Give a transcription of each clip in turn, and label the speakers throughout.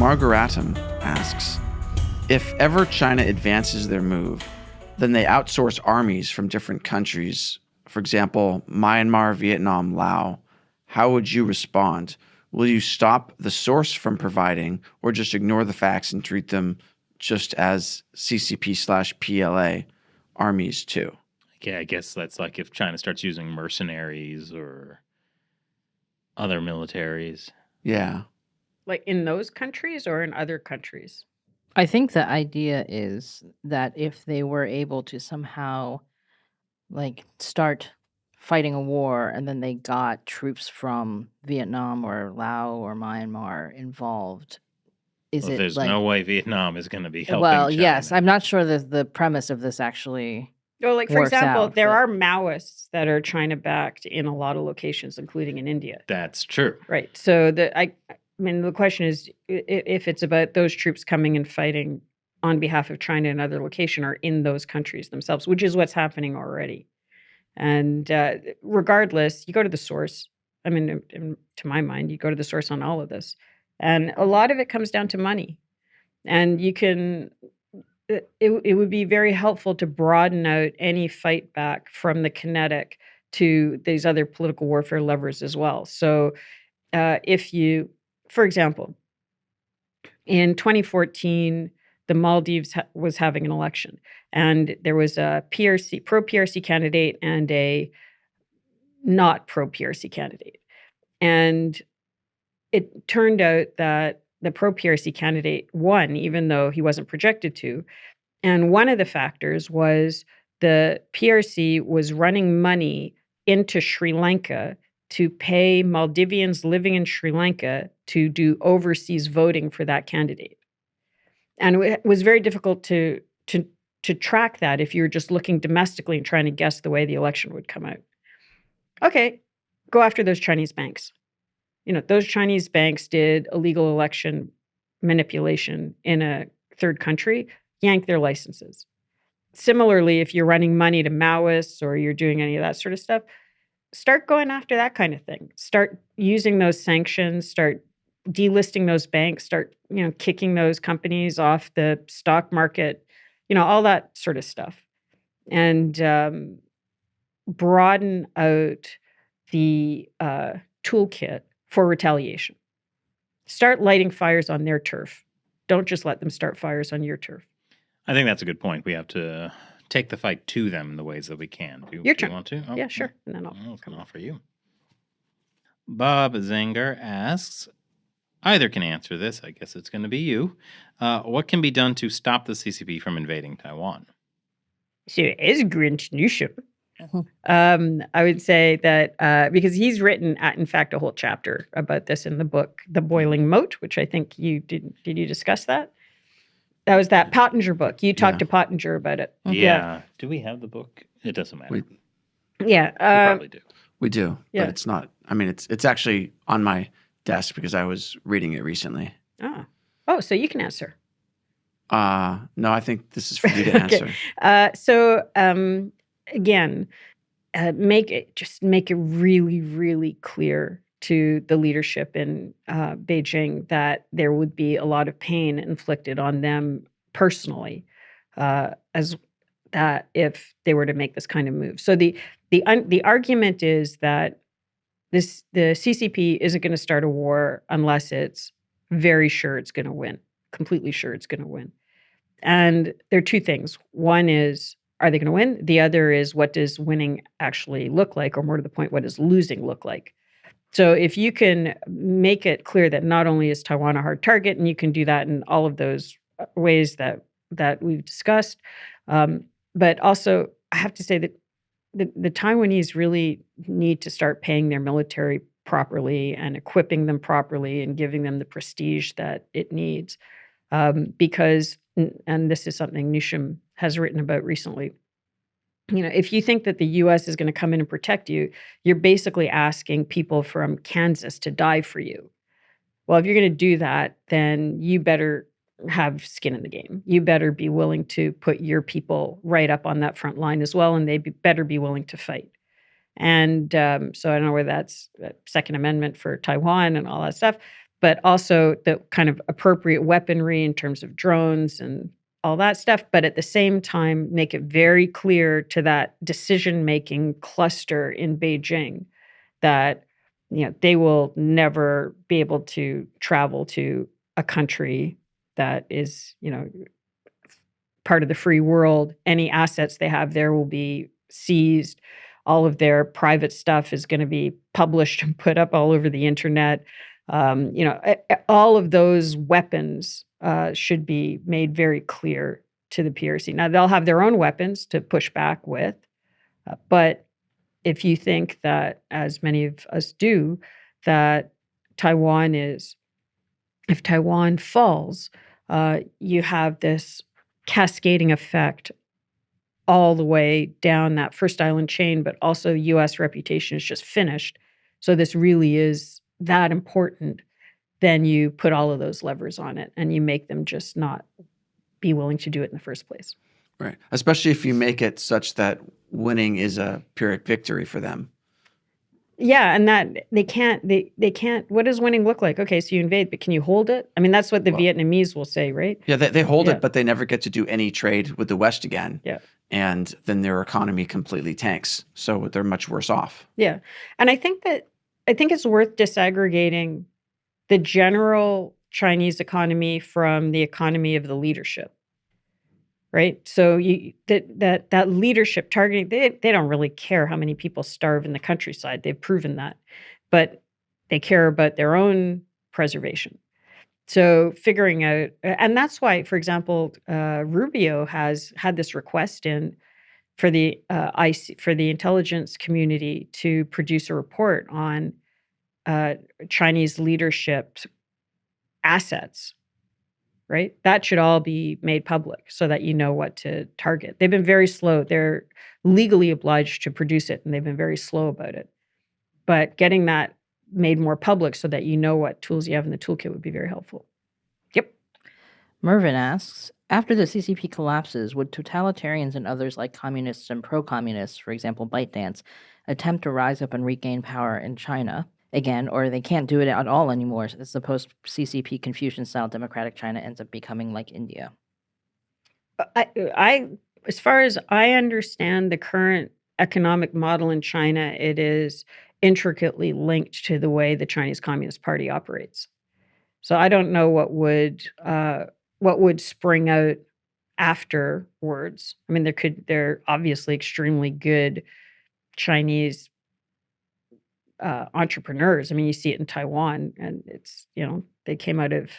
Speaker 1: Margaratum asks, if ever China advances their move, then they outsource armies from different countries. For example, Myanmar, Vietnam, Laos. How would you respond? Will you stop the source from providing or just ignore the facts and treat them just as CCP/PLA armies too?
Speaker 2: Yeah, I guess that's like if China starts using mercenaries or other militaries.
Speaker 1: Yeah.
Speaker 3: Like in those countries or in other countries?
Speaker 4: I think the idea is that if they were able to somehow like start fighting a war and then they got troops from Vietnam or Laos or Myanmar involved,
Speaker 2: Well, there's
Speaker 4: like
Speaker 2: no way Vietnam is going to be helping
Speaker 4: well,
Speaker 2: China.
Speaker 4: yes, I'm not sure the premise of this actually
Speaker 3: Oh, like for
Speaker 4: works
Speaker 3: example,
Speaker 4: out,
Speaker 3: there
Speaker 4: but-
Speaker 3: are Maoists that are China backed in a lot of locations, including in India.
Speaker 2: That's true.
Speaker 3: Right. So I mean, the question is if it's about those troops coming and fighting on behalf of China in another location or in those countries themselves, which is what's happening already. And regardless, you go to the source. I mean, to my mind, you go to the source on all of this. And a lot of it comes down to money. And you can, it would be very helpful to broaden out any fight back from the kinetic to these other political warfare levers as well. So if you, for example, in 2014, the Maldives was having an election, and there was a PRC, pro-PRC candidate and a not pro-PRC candidate. And it turned out that the pro-PRC candidate won, even though he wasn't projected to. And one of the factors was the PRC was running money into Sri Lanka to pay Maldivians living in Sri Lanka to do overseas voting for that candidate. And it was very difficult to track that if you were just looking domestically and trying to guess the way the election would come out. Okay, go after those Chinese banks. You know, those Chinese banks did illegal election manipulation in a third country, yank their licenses. Similarly, if you're running money to Maoists or you're doing any of that sort of stuff, start going after that kind of thing. Start using those sanctions, start delisting those banks, start, kicking those companies off the stock market, all that sort of stuff. And broaden out the toolkit for retaliation. Start lighting fires on their turf. Don't just let them start fires on your turf.
Speaker 2: I think that's a good point. We have to take the fight to them in the ways that we can. Do you want to?
Speaker 3: Yeah, sure. And then I'll
Speaker 2: come on for you. Bob Zanger asks, either can answer this. I guess it's going to be you. What can be done to stop the CCP from invading Taiwan?
Speaker 3: So as Grinch Newsham, I would say that because he's written, in fact, a whole chapter about this in the book, The Boiling Moat, which I think you did. Did you discuss that? That was that Pottinger book. You talked to Pottinger about it.
Speaker 2: Yeah. Do we have the book? It doesn't matter.
Speaker 1: We
Speaker 2: probably do.
Speaker 1: We do,
Speaker 3: Yeah.
Speaker 1: but it's not. I mean, it's actually on my desk because I was reading it recently.
Speaker 3: Oh, so you can answer.
Speaker 1: No, I think this is for you to
Speaker 3: Okay.
Speaker 1: answer.
Speaker 3: Again, make it really, really clear to the leadership in Beijing that there would be a lot of pain inflicted on them personally, as that if they were to make this kind of move. So the argument is that the CCP isn't going to start a war unless it's very sure it's going to win, completely sure it's going to win. And there are two things. One is, are they going to win? The other is, what does winning actually look like? Or more to the point, what does losing look like? So if you can make it clear that not only is Taiwan a hard target, and you can do that in all of those ways that we've discussed, but also I have to say that the Taiwanese really need to start paying their military properly and equipping them properly and giving them the prestige that it needs. Because, and this is something Newsham has written about recently, if you think that the U.S. is going to come in and protect you, you're basically asking people from Kansas to die for you. Well, if you're going to do that, then you better have skin in the game. You better be willing to put your people right up on that front line as well, and they better be willing to fight. And so I don't know whether that's Second Amendment for Taiwan and all that stuff, but also the kind of appropriate weaponry in terms of drones and all that stuff. But at the same time, make it very clear to that decision-making cluster in Beijing that they will never be able to travel to a country that is part of the free world. Any assets they have there will be seized. All of their private stuff is going to be published and put up all over the internet. All of those weapons should be made very clear to the PRC. Now, they'll have their own weapons to push back with, but if you think that, as many of us do, that if Taiwan falls, you have this cascading effect all the way down that first island chain, but also U.S. reputation is just finished. So this really is that important. Then you put all of those levers on it and you make them just not be willing to do it in the first place.
Speaker 1: Right. Especially if you make it such that winning is a Pyrrhic victory for them.
Speaker 3: Yeah, and that they can't. What does winning look like? Okay, so you invade, but can you hold it? I mean, that's what the Vietnamese will say, right?
Speaker 1: Yeah, they hold it, but they never get to do any trade with the West again.
Speaker 3: Yeah.
Speaker 1: And then their economy completely tanks. So they're much worse off.
Speaker 3: Yeah. And I think it's worth disaggregating the general Chinese economy from the economy of the leadership. Right? So that leadership targeting, they don't really care how many people starve in the countryside. They've proven that. But they care about their own preservation. So figuring out, and that's why, for example, Rubio has had this request in for the intelligence community to produce a report on Chinese leadership assets. Right? That should all be made public so that you know what to target. They've been very slow. They're legally obliged to produce it, and they've been very slow about it. But getting that made more public so that you know what tools you have in the toolkit would be very helpful. Yep.
Speaker 4: Mervyn asks, after the CCP collapses, would totalitarians and others like communists and pro-communists, for example, ByteDance, attempt to rise up and regain power in China again, or they can't do it at all anymore as the post-CCP Confucian-style democratic China ends up becoming like India?
Speaker 3: As far as I understand the current economic model in China, it is intricately linked to the way the Chinese Communist Party operates. So I don't know what would spring out afterwards. I mean, they're obviously extremely good Chinese entrepreneurs. I mean, you see it in Taiwan, and it's they came out of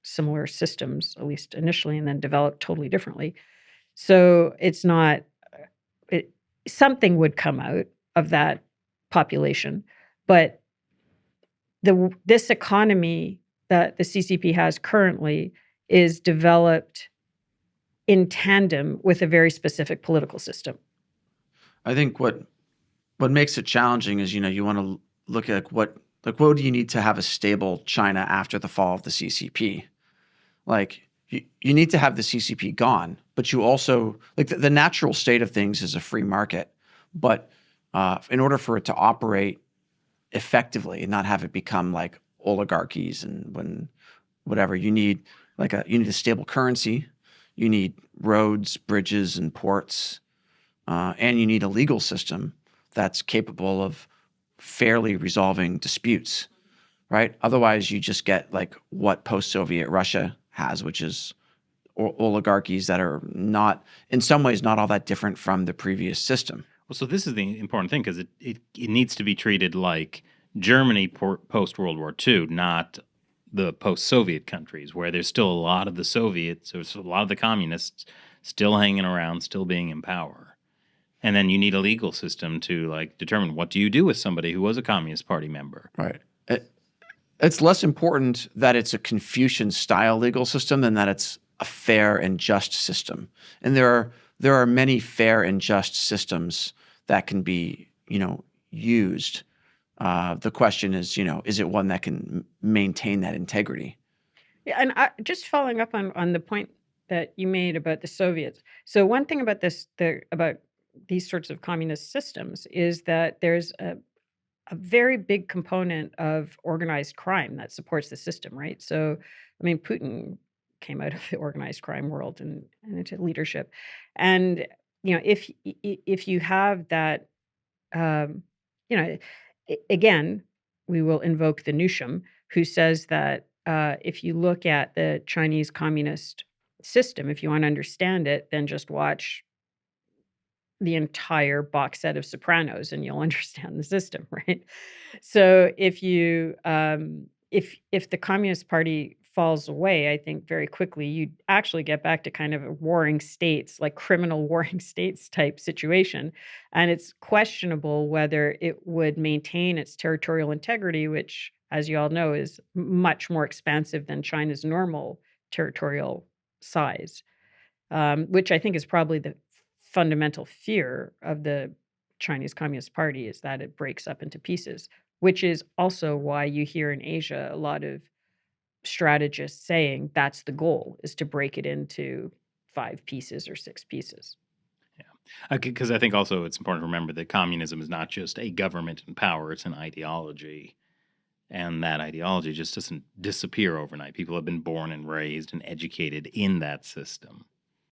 Speaker 3: similar systems, at least initially, and then developed totally differently. So it's not something would come out of that population, but this economy that the CCP has currently is developed in tandem with a very specific political system.
Speaker 1: I think what makes it challenging is, you want to look at what do you need to have a stable China after the fall of the CCP? Like you need to have the CCP gone, but you also the natural state of things is a free market. But in order for it to operate effectively and not have it become like oligarchies and whatever, you need a stable currency, you need roads, bridges, and ports, and you need a legal system that's capable of fairly resolving disputes, right? Otherwise, you just get like what post-Soviet Russia has, which is oligarchies that are not, in some ways, not all that different from the previous system.
Speaker 2: Well, so this is the important thing, because it needs to be treated like Germany post-World War II, not the post-Soviet countries, where there's still a lot of the Soviets, there's a lot of the communists still hanging around, still being in power. And then you need a legal system to determine what do you do with somebody who was a Communist Party member.
Speaker 1: Right. It's less important that it's a Confucian-style legal system than that it's a fair and just system. And there are many fair and just systems that can be, used. The question is, is it one that can maintain that integrity?
Speaker 3: Yeah, and just following up on the point that you made about the Soviets. So one thing about about these sorts of communist systems is that there's a very big component of organized crime that supports the system, right? So, I mean, Putin came out of the organized crime world and into leadership, and if you have that, um, you know, again, we will invoke the Newsham, who says that if you look at the Chinese communist system, if you want to understand it, then just watch the entire box set of Sopranos and you'll understand the system, right? So if the Communist Party falls away, I think very quickly you actually get back to kind of a warring states, like criminal warring states type situation. And it's questionable whether it would maintain its territorial integrity, which, as you all know, is much more expansive than China's normal territorial size, which I think is probably the fundamental fear of the Chinese Communist Party, is that it breaks up into pieces, which is also why you hear in Asia a lot of strategists saying that's the goal, is to break it into 5 pieces or 6 pieces.
Speaker 2: Yeah. Because I think also it's important to remember that communism is not just a government in power, it's an ideology. And that ideology just doesn't disappear overnight. People have been born and raised and educated in that system.